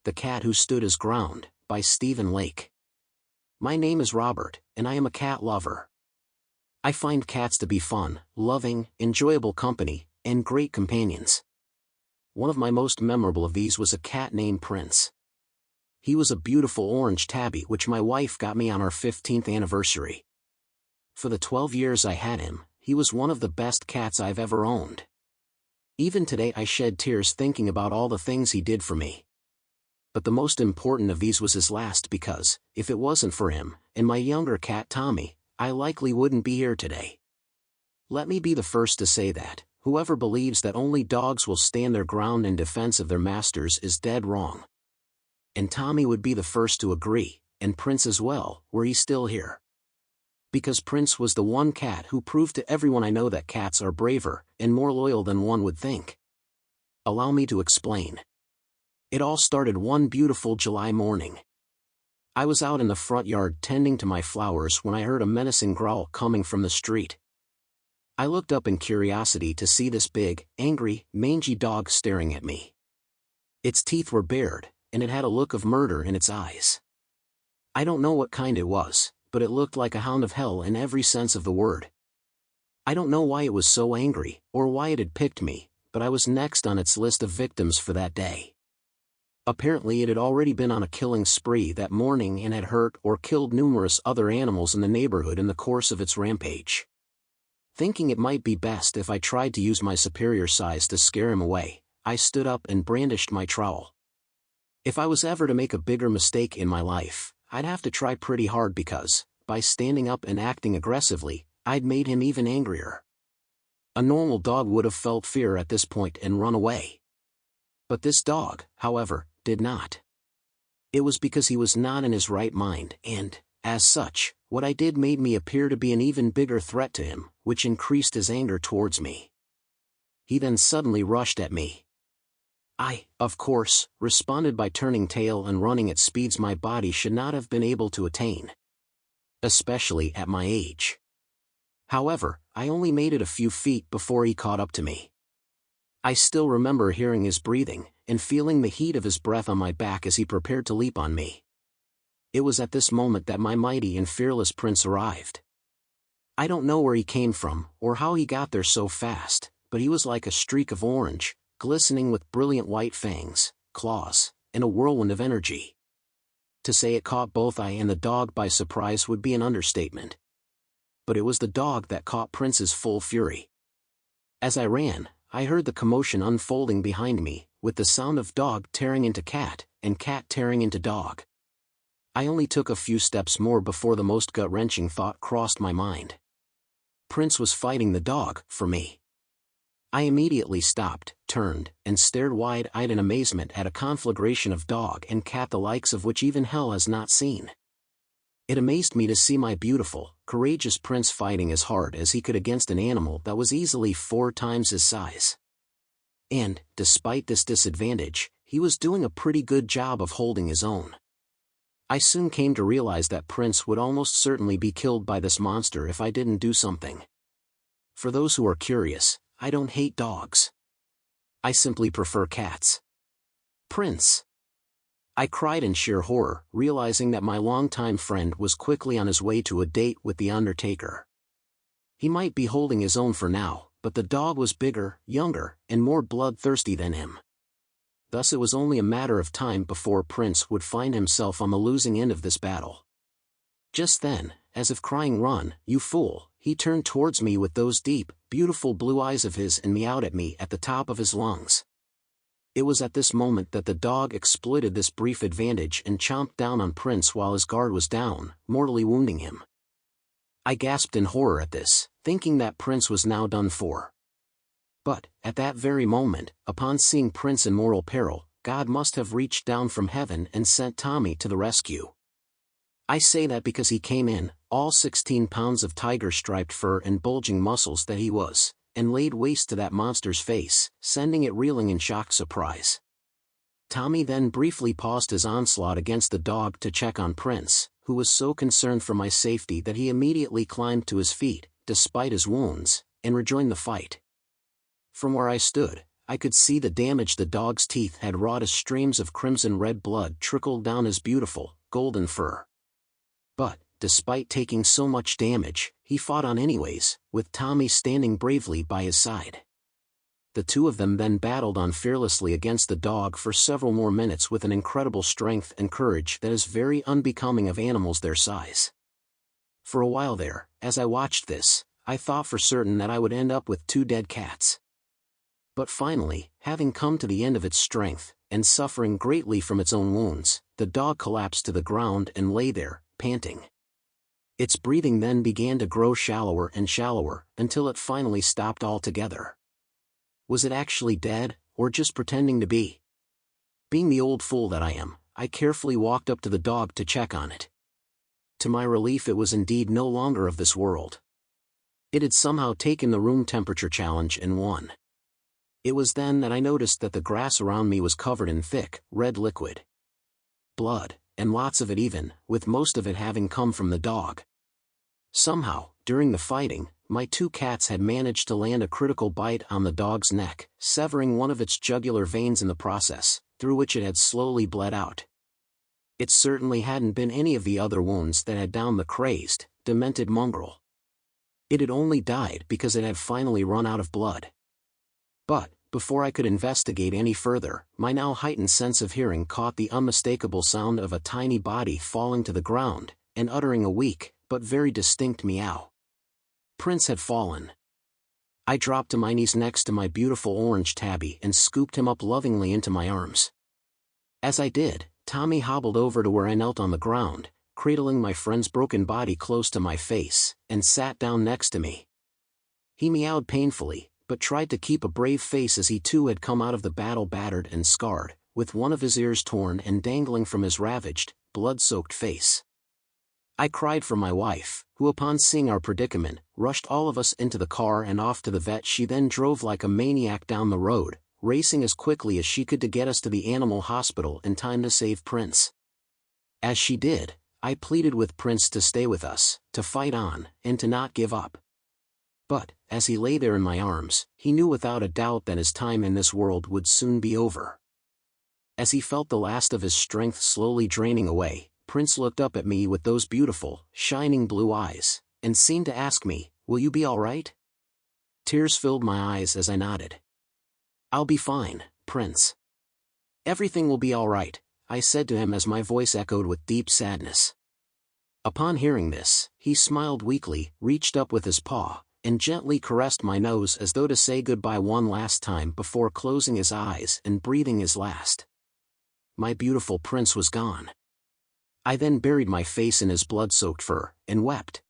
The Cat Who Stood His Ground, by Stephen Lake. My name is Robert, and I am a cat lover. I find cats to be fun, loving, enjoyable company, and great companions. One of my most memorable of these was a cat named Prince. He was a beautiful orange tabby which my wife got me on our 15th anniversary. For the 12 years I had him, he was one of the best cats I've ever owned. Even today I shed tears thinking about all the things he did for me. But the most important of these was his last, because, if it wasn't for him, and my younger cat Tommy, I likely wouldn't be here today. Let me be the first to say that, whoever believes that only dogs will stand their ground in defense of their masters is dead wrong. And Tommy would be the first to agree, and Prince as well, were he still here. Because Prince was the one cat who proved to everyone I know that cats are braver and more loyal than one would think. Allow me to explain. It all started one beautiful July morning. I was out in the front yard tending to my flowers when I heard a menacing growl coming from the street. I looked up in curiosity to see this big, angry, mangy dog staring at me. Its teeth were bared, and it had a look of murder in its eyes. I don't know what kind it was, but it looked like a hound of hell in every sense of the word. I don't know why it was so angry, or why it had picked me, but I was next on its list of victims for that day. Apparently it had already been on a killing spree that morning and had hurt or killed numerous other animals in the neighborhood in the course of its rampage. Thinking it might be best if I tried to use my superior size to scare him away, I stood up and brandished my trowel. If I was ever to make a bigger mistake in my life, I'd have to try pretty hard because, by standing up and acting aggressively, I'd made him even angrier. A normal dog would have felt fear at this point and run away. But this dog, however, did not. It was because he was not in his right mind, and, as such, what I did made me appear to be an even bigger threat to him, which increased his anger towards me. He then suddenly rushed at me. I, of course, responded by turning tail and running at speeds my body should not have been able to attain. Especially at my age. However, I only made it a few feet before he caught up to me. I still remember hearing his breathing, and feeling the heat of his breath on my back as he prepared to leap on me. It was at this moment that my mighty and fearless Prince arrived. I don't know where he came from, or how he got there so fast, but he was like a streak of orange, glistening with brilliant white fangs, claws, and a whirlwind of energy. To say it caught both I and the dog by surprise would be an understatement. But it was the dog that caught Prince's full fury. As I ran, I heard the commotion unfolding behind me, with the sound of dog tearing into cat, and cat tearing into dog. I only took a few steps more before the most gut-wrenching thought crossed my mind. Prince was fighting the dog, for me. I immediately stopped, turned, and stared wide-eyed in amazement at a conflagration of dog and cat the likes of which even hell has not seen. It amazed me to see my beautiful, courageous Prince fighting as hard as he could against an animal that was easily 4 times his size. And, despite this disadvantage, he was doing a pretty good job of holding his own. I soon came to realize that Prince would almost certainly be killed by this monster if I didn't do something. For those who are curious, I don't hate dogs. I simply prefer cats. Prince! I cried in sheer horror, realizing that my longtime friend was quickly on his way to a date with the Undertaker. He might be holding his own for now, but the dog was bigger, younger, and more bloodthirsty than him. Thus it was only a matter of time before Prince would find himself on the losing end of this battle. Just then, as if crying "Run, you fool," he turned towards me with those deep, beautiful blue eyes of his and meowed at me at the top of his lungs. It was at this moment that the dog exploited this brief advantage and chomped down on Prince while his guard was down, mortally wounding him. I gasped in horror at this, thinking that Prince was now done for. But, at that very moment, upon seeing Prince in mortal peril, God must have reached down from heaven and sent Tommy to the rescue. I say that because he came in, all 16 pounds of tiger-striped fur and bulging muscles that he was, and laid waste to that monster's face, sending it reeling in shocked surprise. Tommy then briefly paused his onslaught against the dog to check on Prince, who was so concerned for my safety that he immediately climbed to his feet, despite his wounds, and rejoined the fight. From where I stood, I could see the damage the dog's teeth had wrought as streams of crimson-red blood trickled down his beautiful, golden fur. But, despite taking so much damage, he fought on anyways, with Tommy standing bravely by his side. The two of them then battled on fearlessly against the dog for several more minutes with an incredible strength and courage that is very unbecoming of animals their size. For a while there, as I watched this, I thought for certain that I would end up with 2 dead cats. But finally, having come to the end of its strength, and suffering greatly from its own wounds, the dog collapsed to the ground and lay there, panting. Its breathing then began to grow shallower and shallower, until it finally stopped altogether. Was it actually dead, or just pretending to be? Being the old fool that I am, I carefully walked up to the dog to check on it. To my relief, it was indeed no longer of this world. It had somehow taken the room temperature challenge and won. It was then that I noticed that the grass around me was covered in thick, red liquid. Blood, and lots of it even, with most of it having come from the dog. Somehow, during the fighting, my 2 cats had managed to land a critical bite on the dog's neck, severing one of its jugular veins in the process, through which it had slowly bled out. It certainly hadn't been any of the other wounds that had downed the crazed, demented mongrel. It had only died because it had finally run out of blood. But, before I could investigate any further, my now heightened sense of hearing caught the unmistakable sound of a tiny body falling to the ground, and uttering a weak, but very distinct meow. Prince had fallen. I dropped to my knees next to my beautiful orange tabby and scooped him up lovingly into my arms. As I did, Tommy hobbled over to where I knelt on the ground, cradling my friend's broken body close to my face, and sat down next to me. He meowed painfully, but tried to keep a brave face as he too had come out of the battle battered and scarred, with one of his ears torn and dangling from his ravaged, blood-soaked face. I cried for my wife, who upon seeing our predicament, rushed all of us into the car and off to the vet. She then drove like a maniac down the road, racing as quickly as she could to get us to the animal hospital in time to save Prince. As she did, I pleaded with Prince to stay with us, to fight on, and to not give up. But, as he lay there in my arms, he knew without a doubt that his time in this world would soon be over. As he felt the last of his strength slowly draining away, Prince looked up at me with those beautiful, shining blue eyes, and seemed to ask me, "Will you be all right?" Tears filled my eyes as I nodded. "I'll be fine, Prince. Everything will be all right," I said to him as my voice echoed with deep sadness. Upon hearing this, he smiled weakly, reached up with his paw, and gently caressed my nose as though to say goodbye one last time before closing his eyes and breathing his last. My beautiful Prince was gone. I then buried my face in his blood-soaked fur, and wept.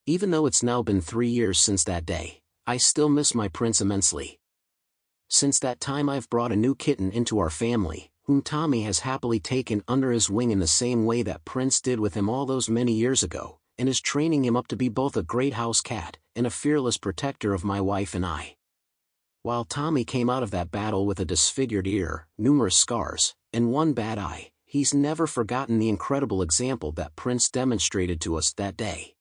Even though it's now been 3 years since that day, I still miss my Prince immensely. Since that time I've brought a new kitten into our family, whom Tommy has happily taken under his wing in the same way that Prince did with him all those many years ago, and is training him up to be both a great house cat, and a fearless protector of my wife and I. While Tommy came out of that battle with a disfigured ear, numerous scars, and one bad eye, he's never forgotten the incredible example that Prince demonstrated to us that day.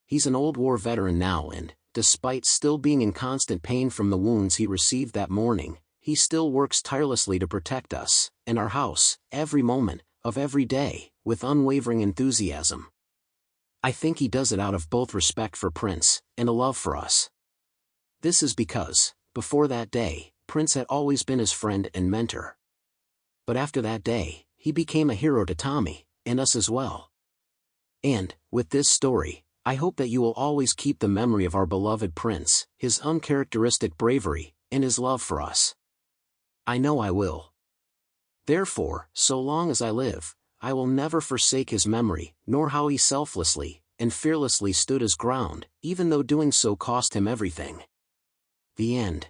He's an old war veteran now and, despite still being in constant pain from the wounds he received that morning, he still works tirelessly to protect us, and our house, every moment, of every day, with unwavering enthusiasm. I think he does it out of both respect for Prince, and a love for us. This is because, before that day, Prince had always been his friend and mentor. But after that day, he became a hero to Tommy, and us as well. And, with this story, I hope that you will always keep the memory of our beloved Prince, his uncharacteristic bravery, and his love for us. I know I will. Therefore, so long as I live, I will never forsake his memory, nor how he selflessly and fearlessly stood his ground, even though doing so cost him everything. The end.